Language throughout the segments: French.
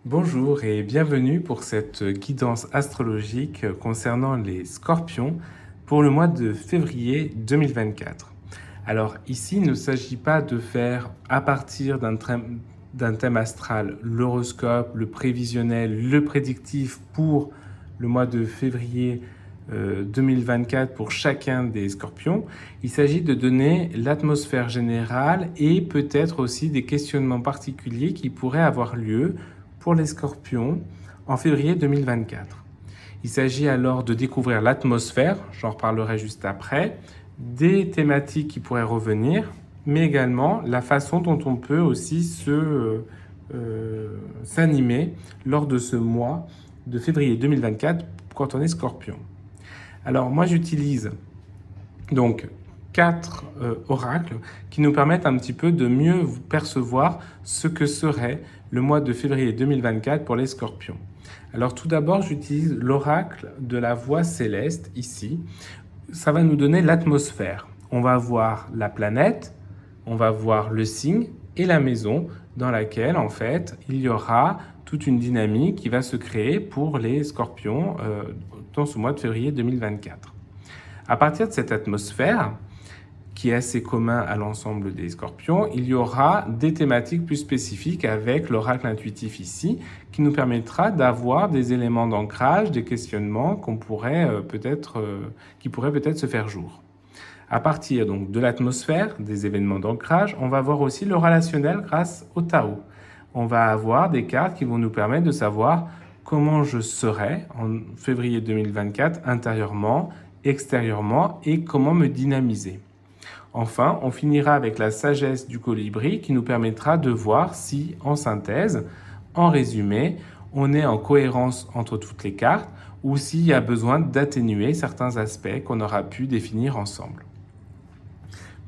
Bonjour et bienvenue pour cette guidance astrologique concernant les scorpions pour le mois de février 2024. Alors ici, il ne s'agit pas de faire à partir d'un thème astral l'horoscope, le prévisionnel, le prédictif pour le mois de février 2024 pour chacun des scorpions. Il s'agit de donner l'atmosphère générale et peut-être aussi des questionnements particuliers qui pourraient avoir lieu pour les scorpions en février 2024. Il s'agit alors de découvrir l'atmosphère, j'en reparlerai juste après, des thématiques qui pourraient revenir, mais également la façon dont on peut aussi s'animer lors de ce mois de février 2024 quand on est scorpion. Alors moi j'utilise donc 4 oracles qui nous permettent un petit peu de mieux percevoir ce que serait le mois de février 2024 pour les scorpions. Alors tout d'abord, j'utilise l'oracle de la voix céleste ici. Ça va nous donner l'atmosphère. On va voir la planète, on va voir le signe et la maison dans laquelle en fait il y aura toute une dynamique qui va se créer pour les scorpions dans ce mois de février 2024. À partir de cette atmosphère, qui est assez commun à l'ensemble des scorpions, il y aura des thématiques plus spécifiques avec l'oracle intuitif ici, qui nous permettra d'avoir des éléments d'ancrage, des questionnements qui pourraient peut-être se faire jour. À partir donc de l'atmosphère, des événements d'ancrage, on va voir aussi le relationnel grâce au Tao. On va avoir des cartes qui vont nous permettre de savoir comment je serai en février 2024 intérieurement, extérieurement et comment me dynamiser. Enfin, on finira avec la sagesse du colibri qui nous permettra de voir si, en synthèse, en résumé, on est en cohérence entre toutes les cartes ou s'il y a besoin d'atténuer certains aspects qu'on aura pu définir ensemble.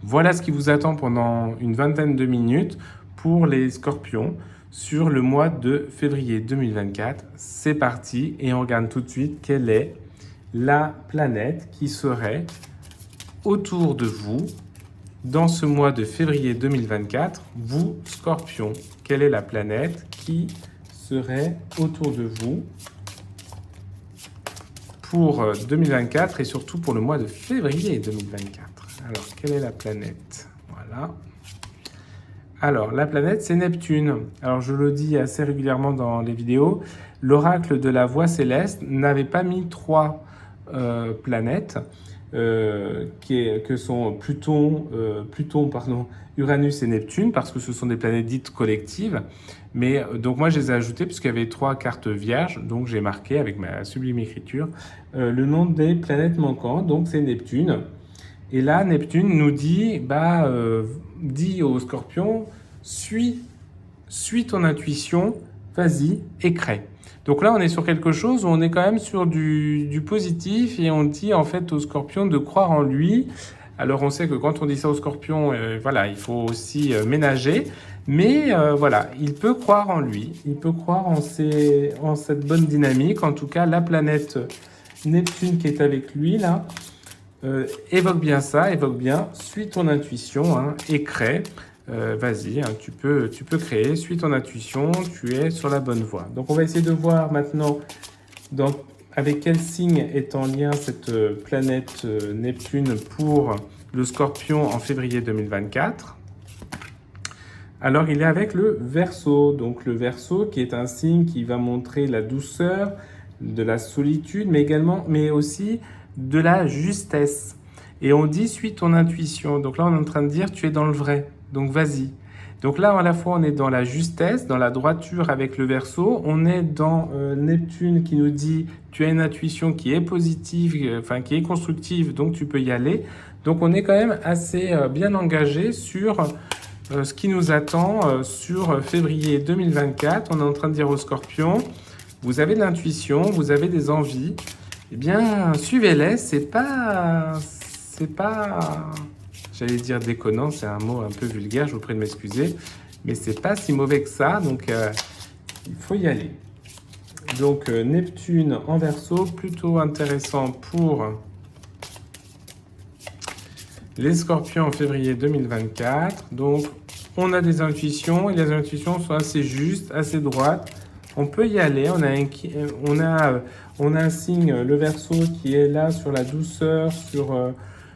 Voilà ce qui vous attend pendant une vingtaine de minutes pour les scorpions sur le mois de février 2024. C'est parti et on regarde tout de suite quelle est la planète qui serait autour de vous dans ce mois de février 2024, vous, Scorpion, quelle est la planète qui serait autour de vous pour 2024 et surtout pour le mois de février 2024. Alors, quelle est la planète? Voilà. Alors, la planète, c'est Neptune. Alors, je le dis assez régulièrement dans les vidéos, l'oracle de la voix céleste n'avait pas mis 3 planètes, que sont Pluton, Uranus et Neptune, parce que ce sont des planètes dites collectives. Mais donc moi je les ai ajoutées puisqu'il y avait 3 cartes vierges, donc j'ai marqué avec ma sublime écriture le nom des planètes manquantes, donc c'est Neptune. Et là Neptune nous dit, dis au Scorpion, suis ton intuition, vas-y et crée. Donc là, on est sur quelque chose où on est quand même sur du positif et on dit en fait au Scorpion de croire en lui. Alors on sait que quand on dit ça au Scorpion, voilà, il faut aussi ménager. Mais voilà, il peut croire en lui, il peut croire en cette bonne dynamique. En tout cas, la planète Neptune qui est avec lui là, évoque bien ça, évoque bien, suis ton intuition hein, et crée. Vas-y, hein, tu peux créer, suis ton intuition, tu es sur la bonne voie. Donc on va essayer de voir maintenant avec quel signe est en lien cette planète Neptune pour le Scorpion en février 2024. Alors il est avec le Verseau, donc le Verseau qui est un signe qui va montrer la douceur, de la solitude, mais aussi de la justesse. Et on dit suis ton intuition. Donc là on est en train de dire tu es dans le vrai. Donc vas-y. Donc là, à la fois, on est dans la justesse, dans la droiture avec le Verseau. On est dans Neptune qui nous dit tu as une intuition qui est positive, qui est constructive, donc tu peux y aller. Donc on est quand même assez bien engagé sur ce qui nous attend sur février 2024. On est en train de dire aux Scorpions, vous avez de l'intuition, vous avez des envies. Eh bien, suivez-les. C'est pas j'allais dire déconnant, c'est un mot un peu vulgaire, je vous prie de m'excuser, mais c'est pas si mauvais que ça, donc il faut y aller. Donc Neptune en Verseau, plutôt intéressant pour les Scorpions en février 2024. Donc on a des intuitions, et les intuitions sont assez justes, assez droites, On peut y aller, on a un signe, le Verseau, qui est là sur la douceur,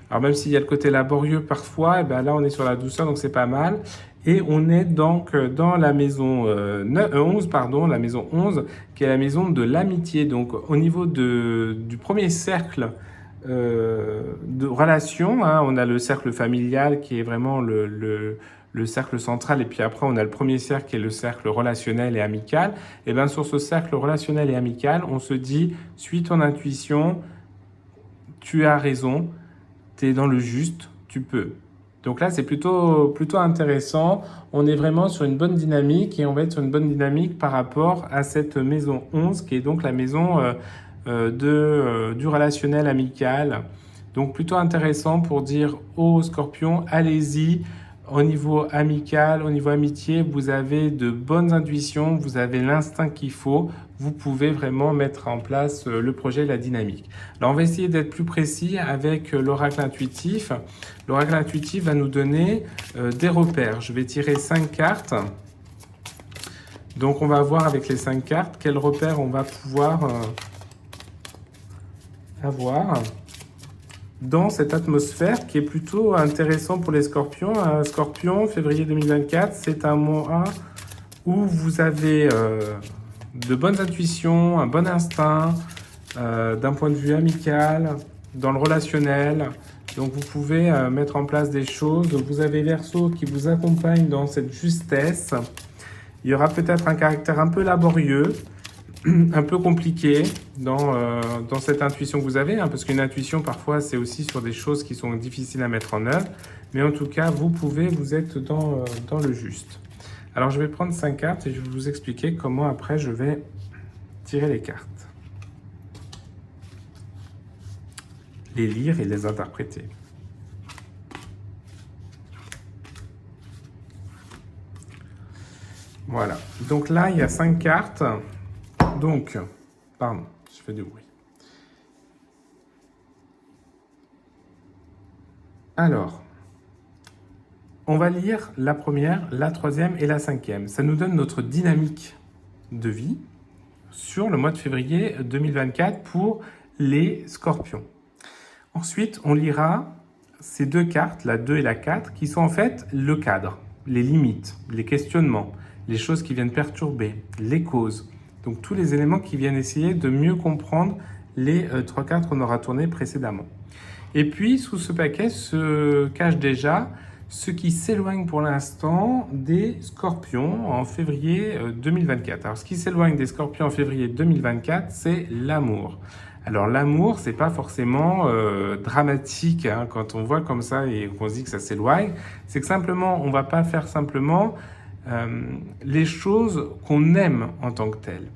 alors même s'il y a le côté laborieux parfois, et ben là on est sur la douceur, donc c'est pas mal. Et on est donc dans la maison 11, pardon, la maison 11, qui est la maison de l'amitié. Donc au niveau du premier cercle de relations, hein, on a le cercle familial qui est vraiment le cercle central, et puis après on a le premier cercle qui est le cercle relationnel et amical. Et bien sur ce cercle relationnel et amical, on se dit, suis ton intuition, tu as raison, tu es dans le juste, tu peux. Donc là, c'est plutôt intéressant. On est vraiment sur une bonne dynamique et on va être sur une bonne dynamique par rapport à cette maison 11 qui est donc la maison du relationnel amical. Donc plutôt intéressant pour dire aux Scorpions, allez-y. Au niveau amical, au niveau amitié, vous avez de bonnes intuitions, vous avez l'instinct qu'il faut, vous pouvez vraiment mettre en place le projet et la dynamique. Alors on va essayer d'être plus précis avec l'oracle intuitif. L'oracle intuitif va nous donner des repères. Je vais tirer 5 cartes. Donc on va voir avec les 5 cartes quels repères on va pouvoir avoir dans cette atmosphère qui est plutôt intéressant pour les Scorpions. Scorpion, février 2024, c'est un mois où vous avez de bonnes intuitions, un bon instinct, d'un point de vue amical, dans le relationnel. Donc vous pouvez mettre en place des choses. Vous avez Verseau qui vous accompagne dans cette justesse. Il y aura peut-être un caractère un peu laborieux, un peu compliqué dans cette intuition que vous avez, hein, parce qu'une intuition, parfois, c'est aussi sur des choses qui sont difficiles à mettre en œuvre. Mais en tout cas, vous êtes dans le juste. Alors, je vais prendre 5 cartes et je vais vous expliquer comment, après, je vais tirer les cartes. Les lire et les interpréter. Voilà. Donc là, il y a 5 cartes. Donc, pardon, je fais du bruit. Alors, on va lire la première, la troisième et la cinquième. Ça nous donne notre dynamique de vie sur le mois de février 2024 pour les Scorpions. Ensuite, on lira ces 2 cartes, la 2 et la 4, qui sont en fait le cadre, les limites, les questionnements, les choses qui viennent perturber, les causes. Donc tous les éléments qui viennent essayer de mieux comprendre les 3 cartes qu'on aura tournées précédemment. Et puis, sous ce paquet se cache déjà ce qui s'éloigne pour l'instant des Scorpions en février 2024. Alors, ce qui s'éloigne des Scorpions en février 2024, c'est l'amour. Alors, l'amour, c'est pas forcément dramatique, hein, quand on voit comme ça et qu'on se dit que ça s'éloigne. C'est que simplement, on va pas faire simplement les choses qu'on aime en tant que telles.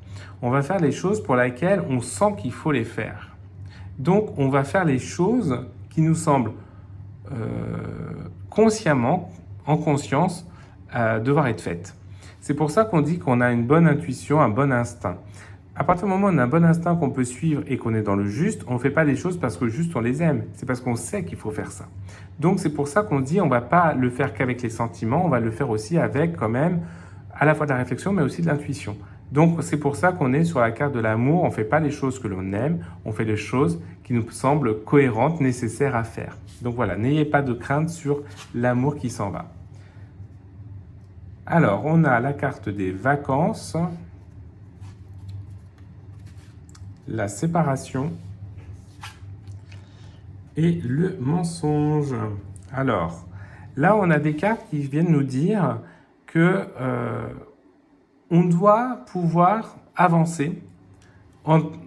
On va faire les choses pour lesquelles on sent qu'il faut les faire. Donc, on va faire les choses qui nous semblent consciemment, en conscience, devoir être faites. C'est pour ça qu'on dit qu'on a une bonne intuition, un bon instinct. À partir du moment où on a un bon instinct qu'on peut suivre et qu'on est dans le juste, on ne fait pas les choses parce que juste on les aime. C'est parce qu'on sait qu'il faut faire ça. Donc c'est pour ça qu'on dit on ne va pas le faire qu'avec les sentiments, on va le faire aussi avec quand même à la fois de la réflexion mais aussi de l'intuition. Donc c'est pour ça qu'on est sur la carte de l'amour, on ne fait pas les choses que l'on aime, on fait les choses qui nous semblent cohérentes, nécessaires à faire. Donc voilà, n'ayez pas de crainte sur l'amour qui s'en va. Alors, on a la carte des vacances, la séparation et le mensonge. Alors, là, on a des cartes qui viennent nous dire que on doit pouvoir avancer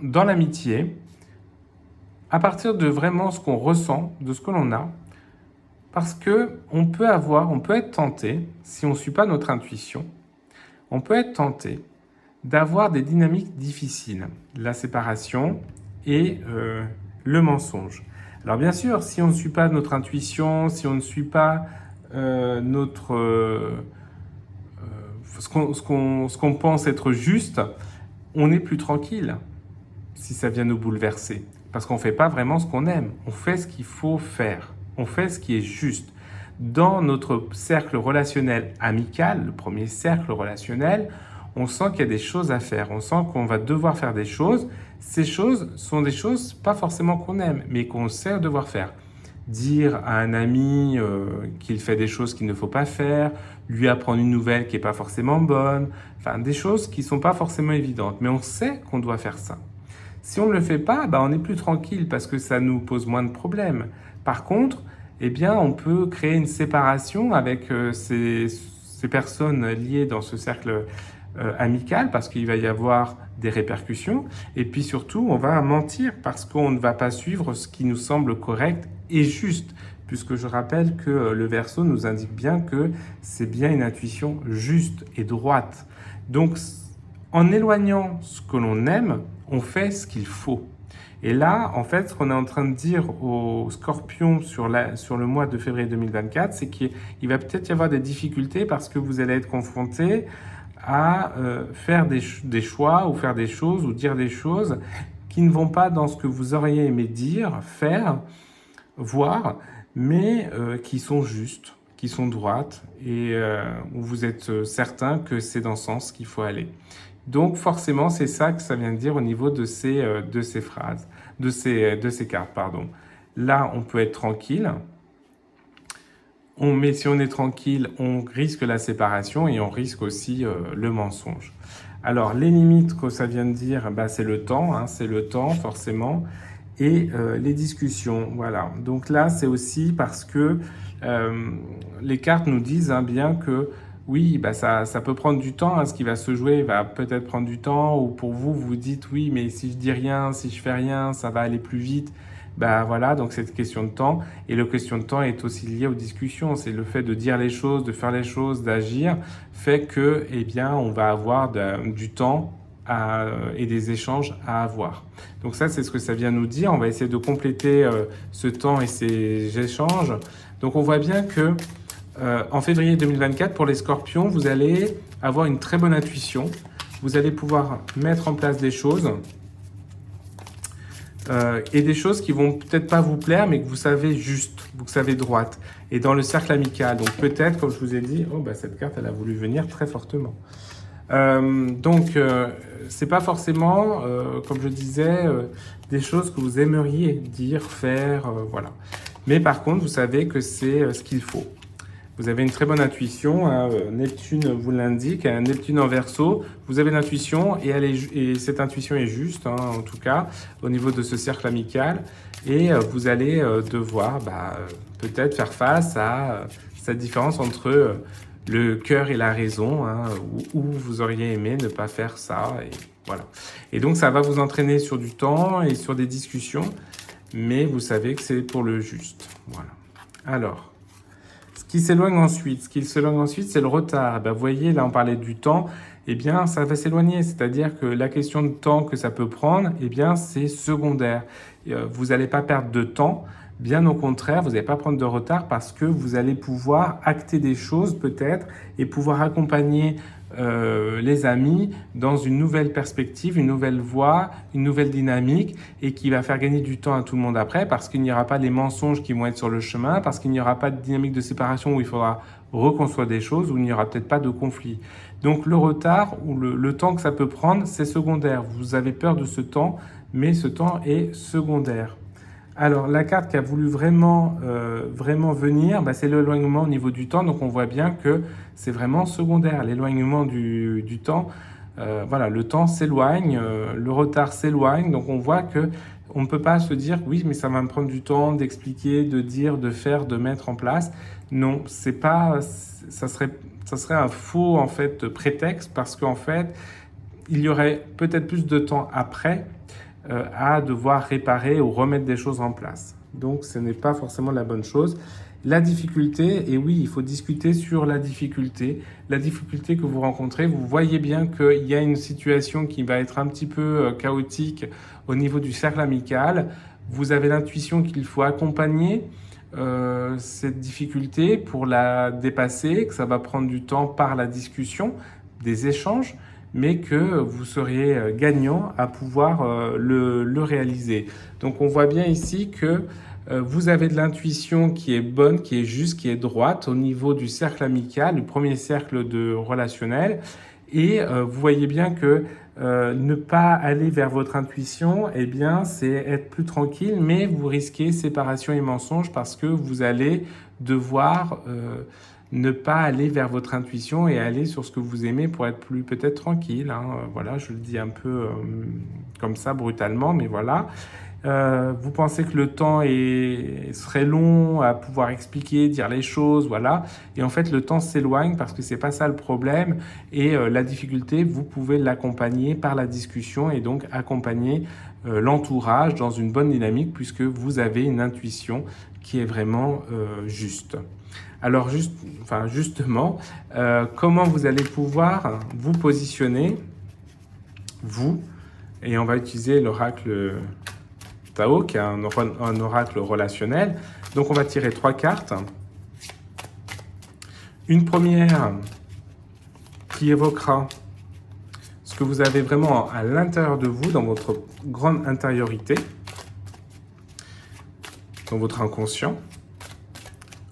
dans l'amitié à partir de vraiment ce qu'on ressent, de ce que l'on a, parce que on peut être tenté, si on ne suit pas notre intuition, on peut être tenté d'avoir des dynamiques difficiles, la séparation et le mensonge. Alors bien sûr, si on ne suit pas notre intuition, si on ne suit pas ce qu'on pense être juste, on n'est plus tranquille si ça vient nous bouleverser. Parce qu'on ne fait pas vraiment ce qu'on aime, on fait ce qu'il faut faire, on fait ce qui est juste. Dans notre cercle relationnel amical, le premier cercle relationnel, On sent qu'il y a des choses à faire, on sent qu'on va devoir faire des choses. Ces choses sont des choses pas forcément qu'on aime, mais qu'on sait devoir faire. Dire à un ami qu'il fait des choses qu'il ne faut pas faire, lui apprendre une nouvelle qui n'est pas forcément bonne, enfin des choses qui ne sont pas forcément évidentes, mais on sait qu'on doit faire ça. Si on ne le fait pas, on n'est plus tranquille parce que ça nous pose moins de problèmes. Par contre, eh bien, on peut créer une séparation avec ces personnes liées dans ce cercle amical parce qu'il va y avoir des répercussions. Et puis surtout, on va mentir parce qu'on ne va pas suivre ce qui nous semble correct et juste. Puisque je rappelle que le Verseau nous indique bien que c'est bien une intuition juste et droite. Donc, en éloignant ce que l'on aime, on fait ce qu'il faut. Et là, en fait, ce qu'on est en train de dire aux Scorpions sur le mois de février 2024, c'est qu'il va peut-être y avoir des difficultés parce que vous allez être confrontés à faire des choix ou faire des choses ou dire des choses qui ne vont pas dans ce que vous auriez aimé dire, faire, voir, mais qui sont justes, qui sont droites et où vous êtes certain que c'est dans ce sens qu'il faut aller. Donc forcément, c'est ça que ça vient de dire au niveau de ces phrases, de ces cartes, pardon. Là, on peut être tranquille. Mais si on est tranquille, on risque la séparation et on risque aussi le mensonge. Alors, les limites que ça vient de dire, c'est le temps, c'est le temps forcément, et les discussions, voilà. Donc là, c'est aussi parce que les cartes nous disent bien que oui, ça peut prendre du temps, ce qui va se jouer va peut-être prendre du temps, ou pour vous, vous dites oui, mais si je dis rien, si je fais rien, ça va aller plus vite. Voilà, donc c'est une question de temps. Et la question de temps est aussi liée aux discussions. C'est le fait de dire les choses, de faire les choses, d'agir, fait que, on va avoir du temps et des échanges à avoir. Donc ça, c'est ce que ça vient nous dire. On va essayer de compléter ce temps et ces échanges. Donc on voit bien que en février 2024, pour les Scorpions, vous allez avoir une très bonne intuition. Vous allez pouvoir mettre en place des choses et des choses qui vont peut-être pas vous plaire, mais que vous savez juste, vous savez droite. Et dans le cercle amical, donc peut-être, comme je vous ai dit, cette carte, elle a voulu venir très fortement. C'est pas forcément, comme je disais, des choses que vous aimeriez dire, faire, voilà. Mais par contre, vous savez que c'est ce qu'il faut. Vous avez une très bonne intuition, Neptune vous l'indique, Neptune en Verseau, vous avez l'intuition et cette intuition est juste, en tout cas, au niveau de ce cercle amical. Et vous allez devoir peut-être faire face à cette différence entre le cœur et la raison, où vous auriez aimé ne pas faire ça. Et voilà. Et donc, ça va vous entraîner sur du temps et sur des discussions, mais vous savez que c'est pour le juste. Voilà. Alors, ce qui s'éloigne ensuite, c'est le retard. Vous voyez, là, on parlait du temps. Ça va s'éloigner. C'est-à-dire que la question de temps que ça peut prendre, c'est secondaire. Vous n'allez pas perdre de temps. Bien au contraire, vous n'allez pas prendre de retard parce que vous allez pouvoir acter des choses peut-être et pouvoir accompagner les amis dans une nouvelle perspective, une nouvelle voie, une nouvelle dynamique et qui va faire gagner du temps à tout le monde après parce qu'il n'y aura pas les mensonges qui vont être sur le chemin, parce qu'il n'y aura pas de dynamique de séparation où il faudra reconstruire des choses, où il n'y aura peut-être pas de conflit. Donc le retard ou le temps que ça peut prendre, c'est secondaire. Vous avez peur de ce temps, mais ce temps est secondaire. Alors, la carte qui a voulu vraiment venir, c'est l'éloignement au niveau du temps. Donc, on voit bien que c'est vraiment secondaire. L'éloignement du temps, le temps s'éloigne, le retard s'éloigne. Donc, on voit que on ne peut pas se dire « oui, mais ça va me prendre du temps d'expliquer, de dire, de faire, de mettre en place ». Non, c'est pas, ça serait un faux en fait prétexte parce qu'en fait, il y aurait peut-être plus de temps après à devoir réparer ou remettre des choses en place. Donc, ce n'est pas forcément la bonne chose. La difficulté, et oui, il faut discuter sur la difficulté que vous rencontrez. Vous voyez bien qu'il y a une situation qui va être un petit peu chaotique au niveau du cercle amical. Vous avez l'intuition qu'il faut accompagner cette difficulté pour la dépasser, que ça va prendre du temps par la discussion, des échanges, mais que vous seriez gagnant à pouvoir le réaliser. Donc on voit bien ici que vous avez de l'intuition qui est bonne, qui est juste, qui est droite au niveau du cercle amical, du premier cercle relationnel, Et vous voyez bien que ne pas aller vers votre intuition, eh bien, c'est être plus tranquille, mais vous risquez séparation et mensonge parce que vous allez devoir ne pas aller vers votre intuition et aller sur ce que vous aimez pour être plus peut-être tranquille. Hein. Voilà, je le dis un peu comme ça, brutalement, mais voilà. Vous pensez que le temps serait long à pouvoir expliquer, dire les choses, voilà. Et en fait, le temps s'éloigne parce que c'est pas ça le problème. Et la difficulté, vous pouvez l'accompagner par la discussion et donc accompagner l'entourage dans une bonne dynamique puisque vous avez une intuition qui est vraiment juste. Alors justement, comment vous allez pouvoir vous positionner, vous, et on va utiliser l'oracle Tao, qui est un oracle relationnel. Donc on va tirer 3 cartes. Une première qui évoquera ce que vous avez vraiment à l'intérieur de vous, dans votre grande intériorité, dans votre inconscient,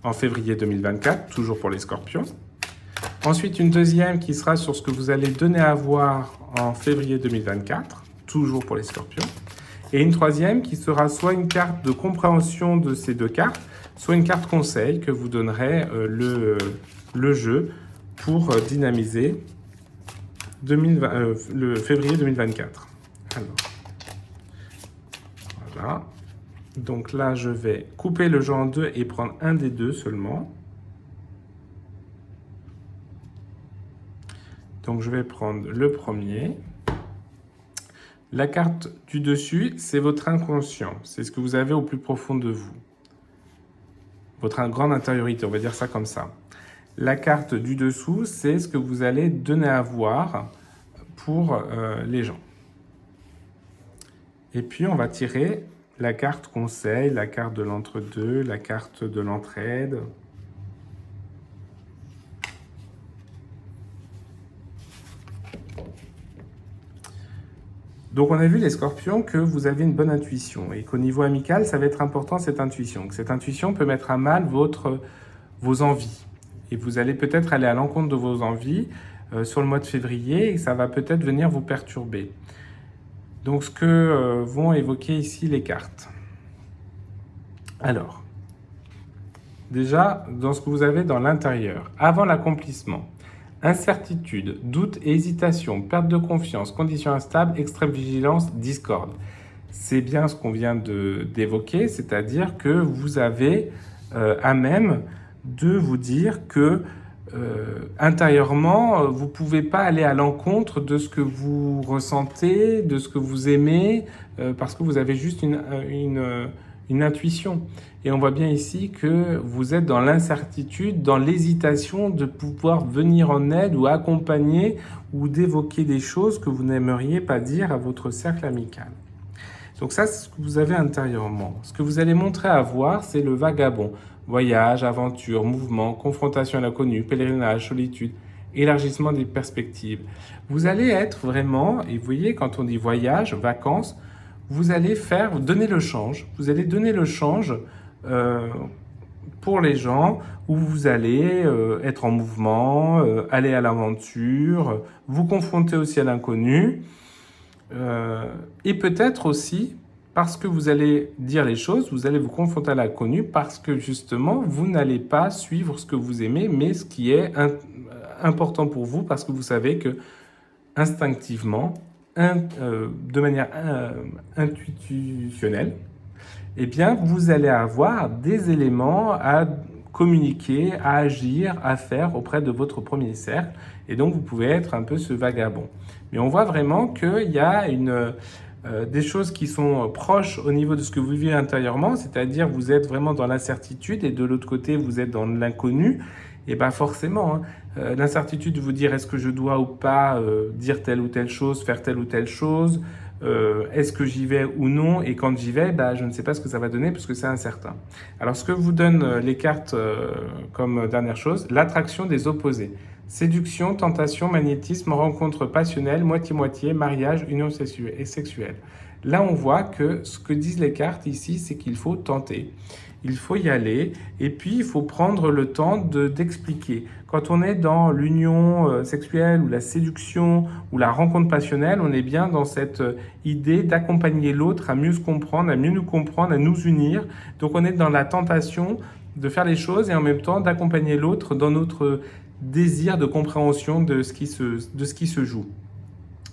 en février 2024, toujours pour les scorpions. Ensuite, une deuxième qui sera sur ce que vous allez donner à voir en février 2024, toujours pour les scorpions. Et une troisième qui sera soit une carte de compréhension de ces 2 cartes, soit une carte conseil que vous donnerez le jeu pour dynamiser le février 2024. Alors, voilà. Donc là, je vais couper le jeu en 2 et prendre un des 2 seulement. Donc je vais prendre le premier. La carte du dessus, c'est votre inconscient. C'est ce que vous avez au plus profond de vous. Votre grande intériorité, on va dire ça comme ça. La carte du dessous, c'est ce que vous allez donner à voir pour les gens. Et puis, on va tirer la carte conseil, la carte de l'entre-deux, la carte de l'entraide. Donc on a vu les scorpions que vous avez une bonne intuition et qu'au niveau amical, ça va être important cette intuition. Que cette intuition peut mettre à mal vos envies. Et vous allez peut-être aller à l'encontre de vos envies sur le mois de février et ça va peut-être venir vous perturber. Donc ce que vont évoquer ici les cartes. Alors, déjà, dans ce que vous avez dans l'intérieur, avant l'accomplissement, incertitude, doute et hésitation, perte de confiance, conditions instables, extrême vigilance, discorde. C'est bien ce qu'on vient d'évoquer, c'est-à-dire que vous avez à même de vous dire que intérieurement, vous ne pouvez pas aller à l'encontre de ce que vous ressentez, de ce que vous aimez, parce que vous avez juste une intuition. Et on voit bien ici que vous êtes dans l'incertitude, dans l'hésitation de pouvoir venir en aide ou accompagner ou d'évoquer des choses que vous n'aimeriez pas dire à votre cercle amical. Donc ça, c'est ce que vous avez intérieurement. Ce que vous allez montrer à voir, c'est le vagabond. Voyage, aventure, mouvement, confrontation à l'inconnu, pèlerinage, solitude, élargissement des perspectives. Vous allez être vraiment, et vous voyez, quand on dit voyage, vacances, vous allez donner le change. Vous allez donner le change pour les gens où vous allez être en mouvement, aller à l'aventure, vous confronter aussi à l'inconnu. Et peut-être aussi, parce que vous allez dire les choses, vous allez vous confronter à l'inconnu parce que justement, vous n'allez pas suivre ce que vous aimez, mais ce qui est important pour vous parce que vous savez que instinctivement, de manière intuitionnelle, eh bien, vous allez avoir des éléments à communiquer, à agir, à faire auprès de votre premier cercle. Et donc, vous pouvez être un peu ce vagabond. Mais on voit vraiment qu'il y a des choses qui sont proches au niveau de ce que vous vivez intérieurement, c'est-à-dire vous êtes vraiment dans l'incertitude et de l'autre côté, vous êtes dans l'inconnu. Et bien forcément, l'incertitude de vous dire est-ce que je dois ou pas dire telle ou telle chose, faire telle ou telle chose, est-ce que j'y vais ou non, et quand j'y vais, je ne sais pas ce que ça va donner parce que c'est incertain. Alors ce que vous donnent les cartes comme dernière chose, l'attraction des opposés. Séduction, tentation, magnétisme, rencontre passionnelle, moitié-moitié, mariage, union sexuelle. Là, on voit que ce que disent les cartes ici, c'est qu'il faut tenter. il faut y aller et puis il faut prendre le temps d'expliquer. Quand on est dans l'union sexuelle ou la séduction ou la rencontre passionnelle, on est bien dans cette idée d'accompagner l'autre à mieux se comprendre, à mieux nous comprendre, à nous unir. Donc on est dans la tentation de faire les choses et en même temps d'accompagner l'autre dans notre désir de compréhension de ce qui se joue.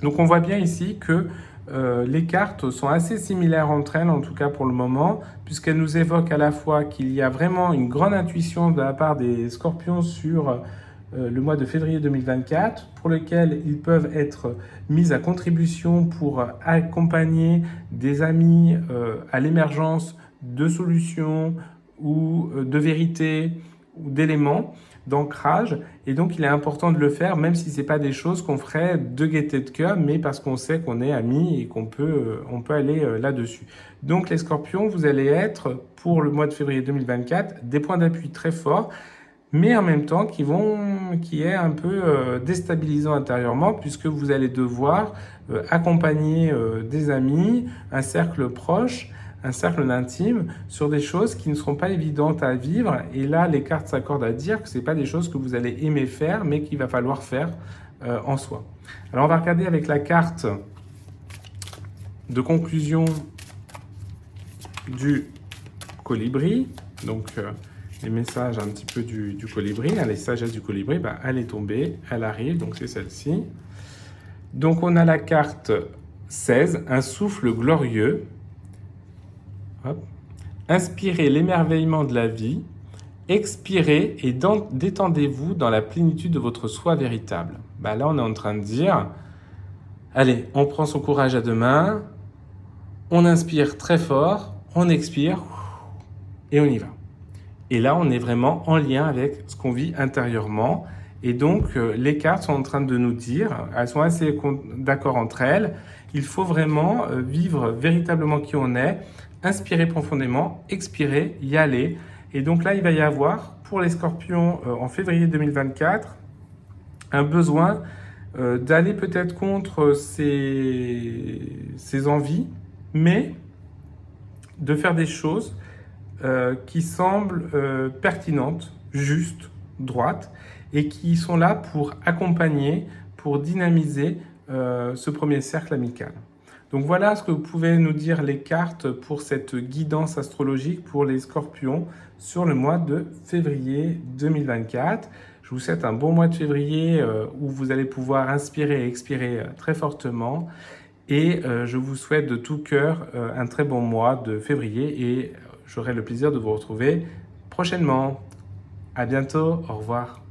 Donc on voit bien ici que les cartes sont assez similaires entre elles, en tout cas pour le moment, puisqu'elles nous évoquent à la fois qu'il y a vraiment une grande intuition de la part des scorpions sur le mois de février 2024, pour lequel ils peuvent être mis à contribution pour accompagner des amis à l'émergence de solutions ou de vérités ou d'éléments d'ancrage, et donc il est important de le faire, même si ce n'est pas des choses qu'on ferait de gaieté de cœur, mais parce qu'on sait qu'on est amis et qu'on peut, on peut aller là-dessus. Donc les scorpions, vous allez être, pour le mois de février 2024, des points d'appui très forts, mais en même temps qui est un peu déstabilisant intérieurement, puisque vous allez devoir accompagner des amis, un cercle proche, un cercle d'intime sur des choses qui ne seront pas évidentes à vivre. Et là, les cartes s'accordent à dire que ce n'est pas des choses que vous allez aimer faire, mais qu'il va falloir faire en soi. Alors, on va regarder avec la carte de conclusion du colibri. Donc, les messages un petit peu du colibri, les sagesses du colibri, elle est tombée, elle arrive, donc c'est celle-ci. Donc, on a la carte 16, un souffle glorieux. Hop. Inspirez l'émerveillement de la vie, expirez et détendez-vous dans la plénitude de votre soi véritable. Là, on est en train de dire, allez, on prend son courage à deux mains, on inspire très fort, on expire et on y va. Et là, on est vraiment en lien avec ce qu'on vit intérieurement. Et donc, les cartes sont en train de nous dire, elles sont assez d'accord entre elles, il faut vraiment vivre véritablement qui on est, inspirer profondément, expirer, y aller. Et donc là, il va y avoir, pour les scorpions, en février 2024, un besoin d'aller peut-être contre ses envies, mais de faire des choses qui semblent pertinentes, justes, droites, et qui sont là pour accompagner, pour dynamiser ce premier cercle amical. Donc voilà ce que vous pouvez nous dire les cartes pour cette guidance astrologique pour les scorpions sur le mois de février 2024. Je vous souhaite un bon mois de février où vous allez pouvoir inspirer et expirer très fortement. Et je vous souhaite de tout cœur un très bon mois de février et j'aurai le plaisir de vous retrouver prochainement. À bientôt, au revoir.